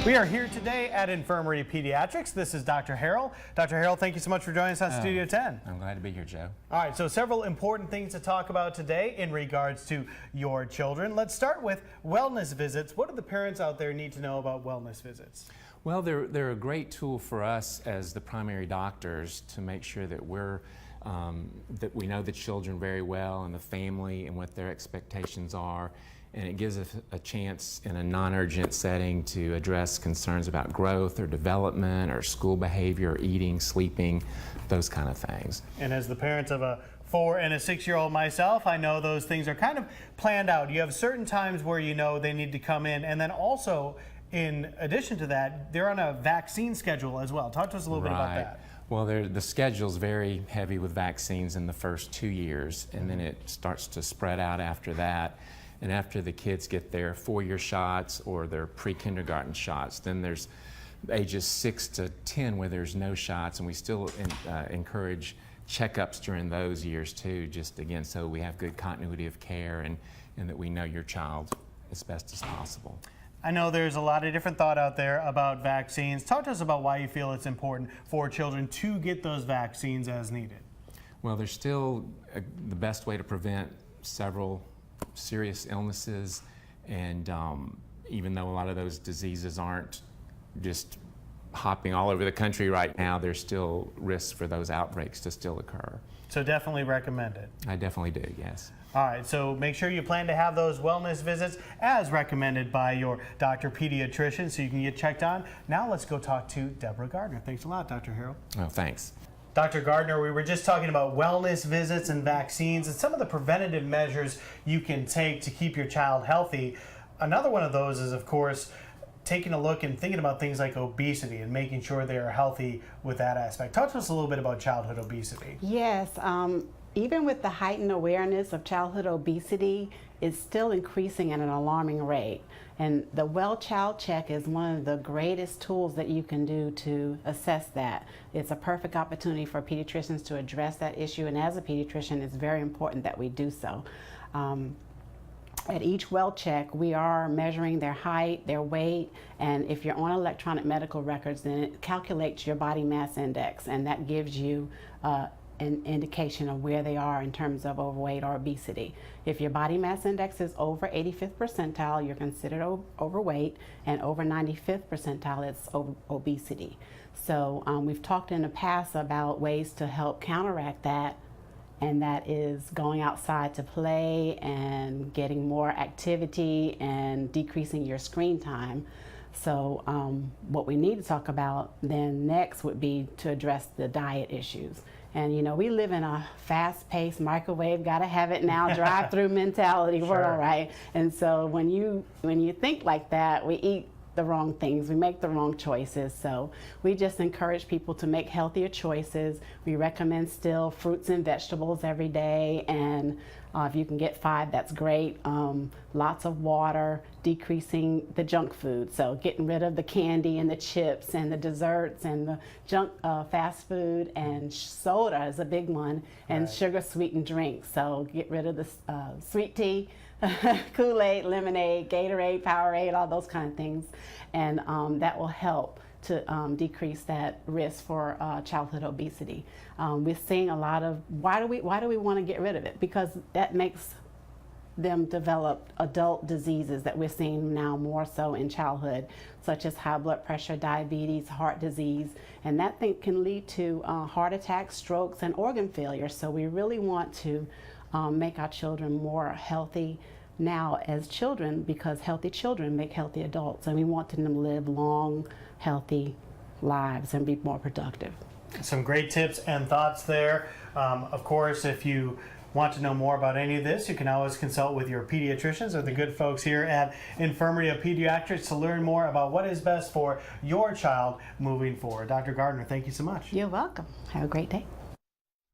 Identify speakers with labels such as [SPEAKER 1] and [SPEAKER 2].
[SPEAKER 1] We are here today at Infirmary Pediatrics. This is Dr. Harrell. Dr. Harrell, thank you so much for joining us on Studio 10.
[SPEAKER 2] I'm glad to be here, Joe.
[SPEAKER 1] All right, so several important things to talk about today in regards to your children. Let's start with wellness visits. What do the parents out there need to know about wellness visits?
[SPEAKER 2] Well, they're a great tool for us as the primary doctors to make sure that that we know the children very well and the family and what their expectations are. And it gives us a chance in a non-urgent setting to address concerns about growth or development or school behavior, or eating, sleeping, those kind of things.
[SPEAKER 1] And as the parents of a 4- and 6-year-old myself, I know those things are kind of planned out. You have certain times where you know they need to come in, and then also, in addition to that, they're on a vaccine schedule as well. Talk to us a little bit about that.
[SPEAKER 2] Well, the schedule's very heavy with vaccines in the first 2 years, and then it starts to spread out after that. And after the kids get their 4-year shots or their pre-kindergarten shots, then there's ages 6 to 10 where there's no shots, and we still encourage checkups during those years too, just again so we have good continuity of care and that we know your child as best as possible.
[SPEAKER 1] I know there's a lot of different thought out there about vaccines. Talk to us about why you feel it's important for children to get those vaccines as needed.
[SPEAKER 2] Well, there's still the best way to prevent several serious illnesses, and even though a lot of those diseases aren't just hopping all over the country right now, there's still risks for those outbreaks to still occur.
[SPEAKER 1] So definitely recommend it.
[SPEAKER 2] I definitely do, yes.
[SPEAKER 1] All right, so make sure you plan to have those wellness visits as recommended by your doctor pediatrician so you can get checked on. Now let's go talk to Debra Gardner. Thanks a lot, Dr. Harrell.
[SPEAKER 2] Oh, thanks.
[SPEAKER 1] Dr. Gardner, we were just talking about wellness visits and vaccines and some of the preventative measures you can take to keep your child healthy. Another one of those is, of course, taking a look and thinking about things like obesity and making sure they are healthy with that aspect. Talk to us a little bit about childhood obesity.
[SPEAKER 3] Yes, even with the heightened awareness of childhood obesity, it's still increasing at an alarming rate. And the Well Child Check is one of the greatest tools that you can do to assess that. It's a perfect opportunity for pediatricians to address that issue, and as a pediatrician, it's very important that we do so. At each well check, we are measuring their height, their weight, and if you're on electronic medical records, then it calculates your body mass index, and that gives you an indication of where they are in terms of overweight or obesity. If your body mass index is over 85th percentile, you're considered overweight, and over 95th percentile, it's obesity. So we've talked in the past about ways to help counteract that, and that is going outside to play and getting more activity and decreasing your screen time. So what we need to talk about then next would be to address the diet issues. And you know, we live in a fast-paced, microwave, gotta have it now, drive-through mentality world, right? And so when you think like that, we eat the wrong things, we make the wrong choices. So we just encourage people to make healthier choices. We recommend still fruits and vegetables every day, and if you can get 5, that's great. Lots of water, decreasing the junk food, so getting rid of the candy and the chips and the desserts and the junk fast food, and soda is a big one, and sugar sweetened drinks. So get rid of the sweet tea, Kool-Aid, lemonade, Gatorade, Powerade, all those kind of things, and that will help to decrease that risk for childhood obesity. We're seeing a lot of why do we want to get rid of it? Because that makes them develop adult diseases that we're seeing now more so in childhood, such as high blood pressure, diabetes, heart disease, and that thing can lead to heart attacks, strokes, and organ failure. So we really want to make our children more healthy now as children, because healthy children make healthy adults, and we want them to live long, healthy lives and be more productive.
[SPEAKER 1] Some great tips and thoughts there. Of course, if you want to know more about any of this, you can always consult with your pediatricians or the good folks here at Infirmary Pediatrics to learn more about what is best for your child moving forward. Dr. Gardner, thank you so much.
[SPEAKER 3] You're welcome. Have a great day.